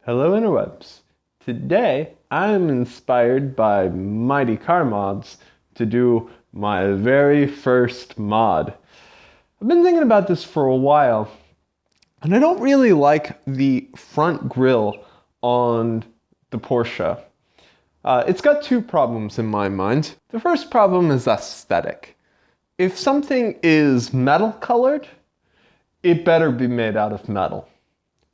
Hello interwebs. Today I'm inspired by Mighty Car Mods to do my very first mod. I've been thinking about this for a while, and I don't really like the front grille on the Porsche. It's got two problems in my mind. The first problem is aesthetic. If something is metal colored, it better be made out of metal.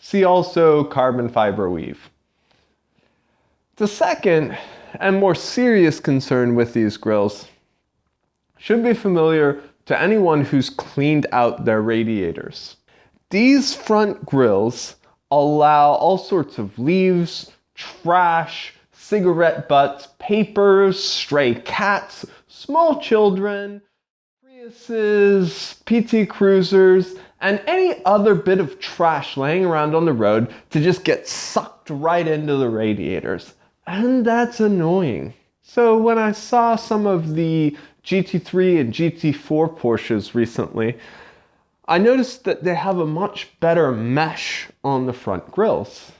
See also carbon fiber weave. The second and more serious concern with these grills should be familiar to anyone who's cleaned out their radiators. These front grills allow all sorts of leaves, trash, cigarette butts, papers, stray cats, small children, Priuses, PT Cruisers, and any other bit of trash laying around on the road to just get sucked right into the radiators. And that's annoying. So when I saw some of the GT3 and GT4 Porsches recently, I noticed that they have a much better mesh on the front grills,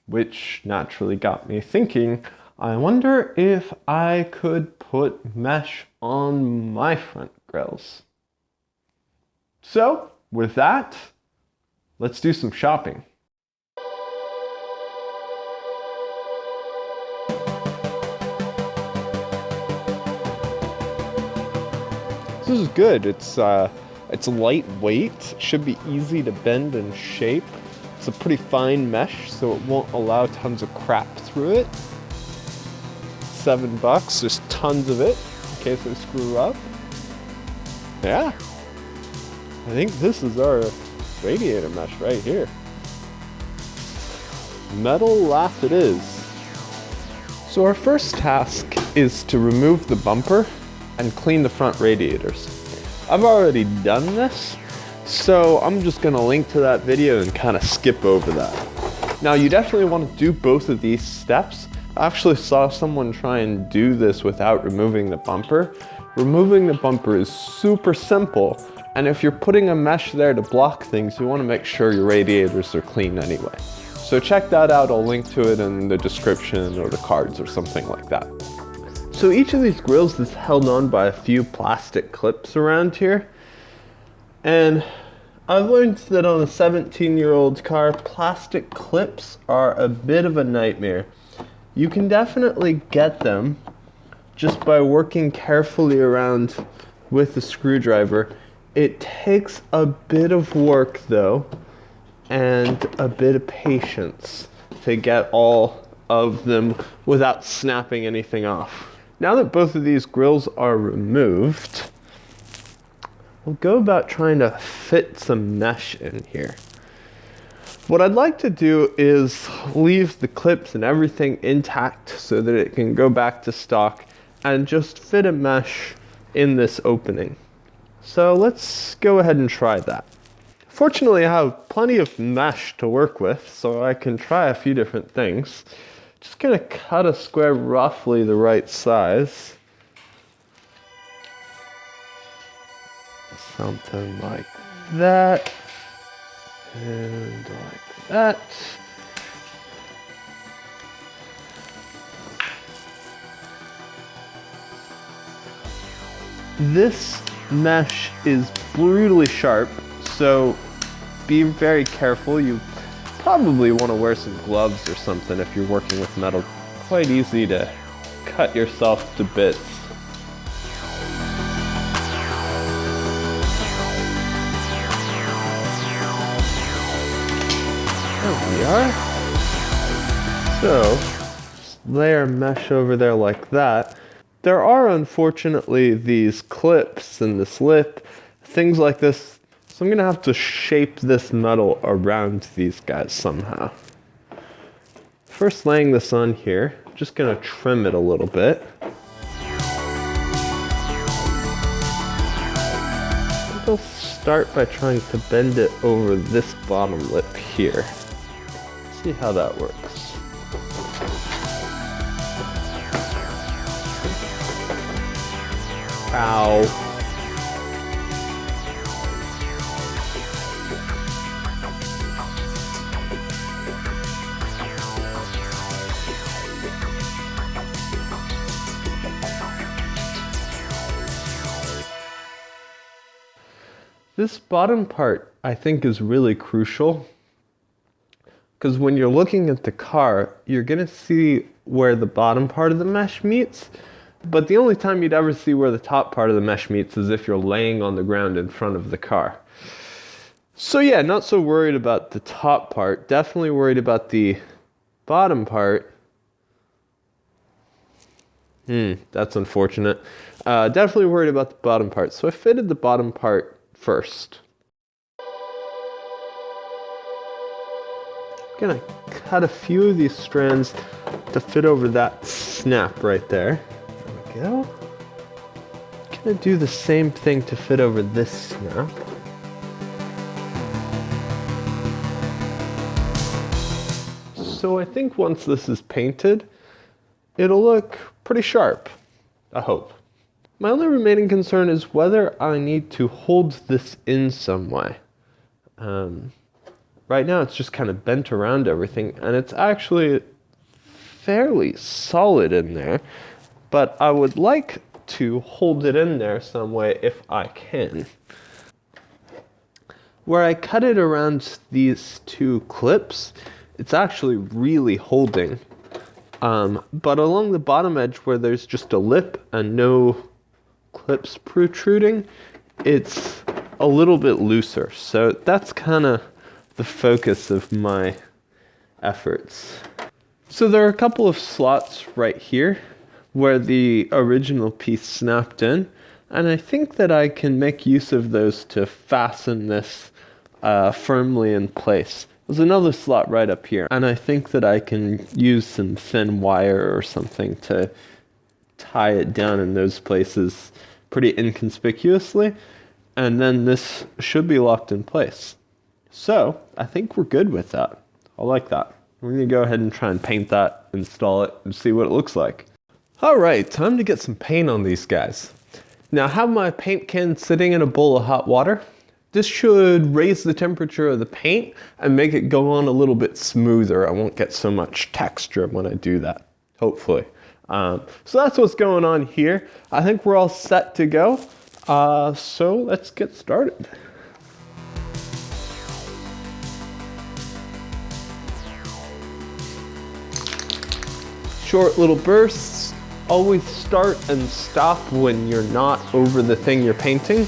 which naturally got me thinking, I wonder if I could put mesh on my front grills. So, with that, let's do some shopping. This is good. It's lightweight, should be easy to bend and shape. It's a pretty fine mesh, so it won't allow tons of crap through it. $7, there's tons of it in case I screw up. Yeah, I think this is our radiator mesh right here. Metal lath it is. So our first task is to remove the bumper and clean the front radiators. I've already done this, so I'm just gonna link to that video and kind of skip over that. Now you definitely want to do both of these steps. I actually saw someone try and do this without removing the bumper. Removing the bumper is super simple, and if you're putting a mesh there to block things, you want to make sure your radiators are clean anyway. So check that out, I'll link to it in the description or the cards or something like that. So each of these grills is held on by a few plastic clips around here, and I've learned that on a 17-year-old car, plastic clips are a bit of a nightmare. You can definitely get them just by working carefully around with the screwdriver. It takes a bit of work though, and a bit of patience to get all of them without snapping anything off. Now that both of these grills are removed, we'll go about trying to fit some mesh in here. What I'd like to do is leave the clips and everything intact so that it can go back to stock and just fit a mesh in this opening. So let's go ahead and try that. Fortunately, I have plenty of mesh to work with, so I can try a few different things. Just gonna cut a square roughly the right size. Something like that. And like that. This mesh is brutally sharp, so be very careful. You probably want to wear some gloves or something if you're working with metal. Quite easy to cut yourself to bits. There we are. So, just layer mesh over there like that. There are unfortunately these clips and this lip, things like this, so I'm gonna have to shape this metal around these guys somehow. First laying this on here, just gonna trim it a little bit. I'll start by trying to bend it over this bottom lip here. See how that works. Ow. This bottom part, I think, is really crucial because when you're looking at the car, you're gonna see where the bottom part of the mesh meets, but the only time you'd ever see where the top part of the mesh meets is if you're laying on the ground in front of the car. So yeah, not so worried about the top part, definitely worried about the bottom part. That's unfortunate. Definitely worried about the bottom part. So I fitted the bottom part first. I'm gonna cut a few of these strands to fit over that snap right there. There we go. Gonna do the same thing to fit over this snap. So I think once this is painted, it'll look pretty sharp, I hope. My only remaining concern is whether I need to hold this in some way. Right now it's just kind of bent around everything, and it's actually fairly solid in there, but I would like to hold it in there some way if I can. Where I cut it around these two clips, it's actually really holding. But along the bottom edge where there's just a lip and no clips protruding, it's a little bit looser. So that's kind of the focus of my efforts. So there are a couple of slots right here where the original piece snapped in, and I think that I can make use of those to fasten this firmly in place. There's another slot right up here, and I think that I can use some thin wire or something to tie it down in those places pretty inconspicuously, and then this should be locked in place. So I think we're good with that. I like that. We're gonna go ahead and try and paint that, install it, and see what it looks like. All right, time to get some paint on these guys. Now I have my paint can sitting in a bowl of hot water. This should raise the temperature of the paint and make it go on a little bit smoother. I won't get so much texture when I do that, hopefully. So that's what's going on here. I think we're all set to go. So let's get started. Short little bursts. Always start and stop when you're not over the thing you're painting.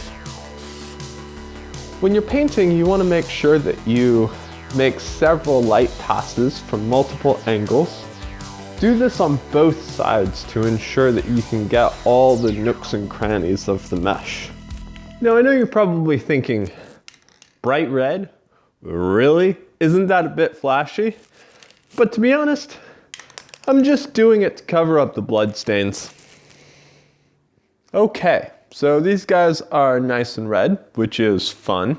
When you're painting, you want to make sure that you make several light passes from multiple angles. Do this on both sides to ensure that you can get all the nooks and crannies of the mesh. Now I know you're probably thinking, bright red? Really? Isn't that a bit flashy? But to be honest, I'm just doing it to cover up the blood stains. Okay, so these guys are nice and red, which is fun.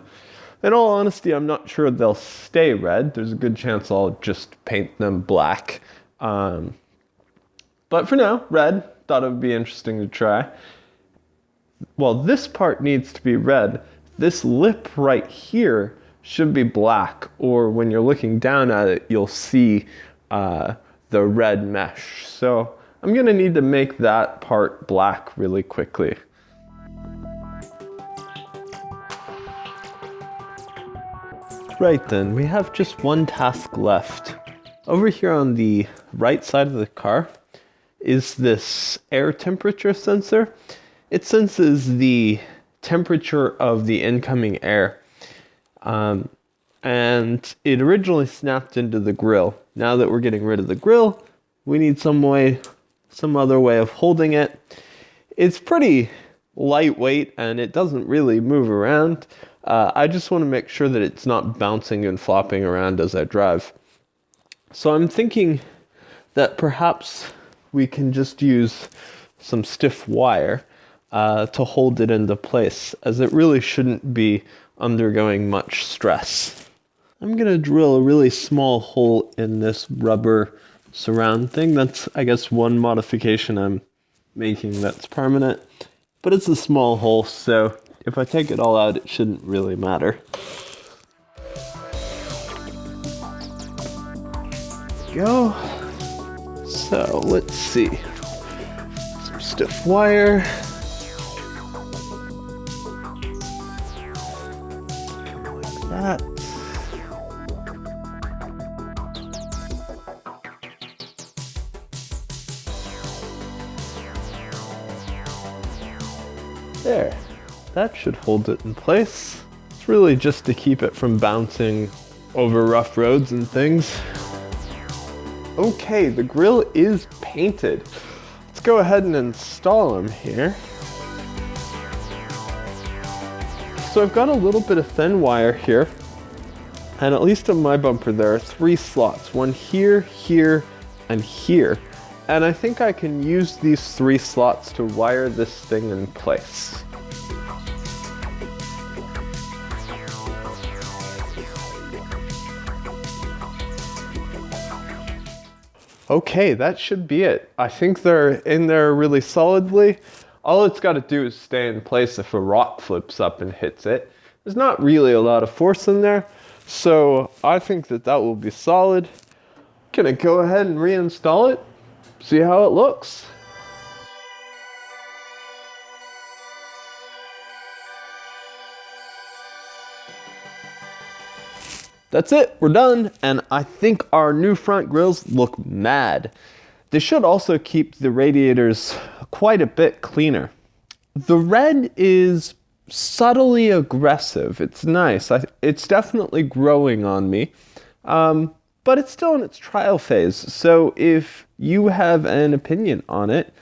In all honesty, I'm not sure they'll stay red. There's a good chance I'll just paint them black. But for now, red. Thought it would be interesting to try. Well, this part needs to be red. This lip right here should be black, or when you're looking down at it, you'll see the red mesh. So I'm gonna need to make that part black really quickly. Right then, we have just one task left. Over here on the right side of the car is this air temperature sensor. It senses the temperature of the incoming air. And it originally snapped into the grill. Now that we're getting rid of the grill, we need some other way of holding it. It's pretty lightweight and it doesn't really move around. I just want to make sure that it's not bouncing and flopping around as I drive. So I'm thinking that perhaps we can just use some stiff wire to hold it into place, as it really shouldn't be undergoing much stress. I'm going to drill a really small hole in this rubber surround thing. That's, I guess, one modification I'm making that's permanent. But it's a small hole, so if I take it all out, it shouldn't really matter. Go. So let's see. Some stiff wire. There, that should hold it in place. It's really just to keep it from bouncing over rough roads and things. Okay, the grill is painted. Let's go ahead and install them here. So I've got a little bit of thin wire here, and at least on my bumper there are 3 slots, one here, here, and here. And I think I can use these 3 slots to wire this thing in place. Okay, that should be it. I think they're in there really solidly. All it's got to do is stay in place if a rock flips up and hits it. There's not really a lot of force in there, so I think that that will be solid. Gonna go ahead and reinstall it, see how it looks. That's it, we're done, and I think our new front grills look mad. They should also keep the radiators quite a bit cleaner. The red is subtly aggressive. It's nice. It's definitely growing on me, but it's still in its trial phase. So if you have an opinion on it,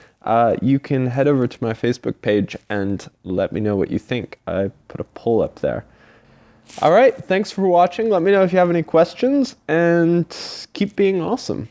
you can head over to my Facebook page and let me know what you think. I put a poll up there. All right, thanks for watching. Let me know if you have any questions, and keep being awesome.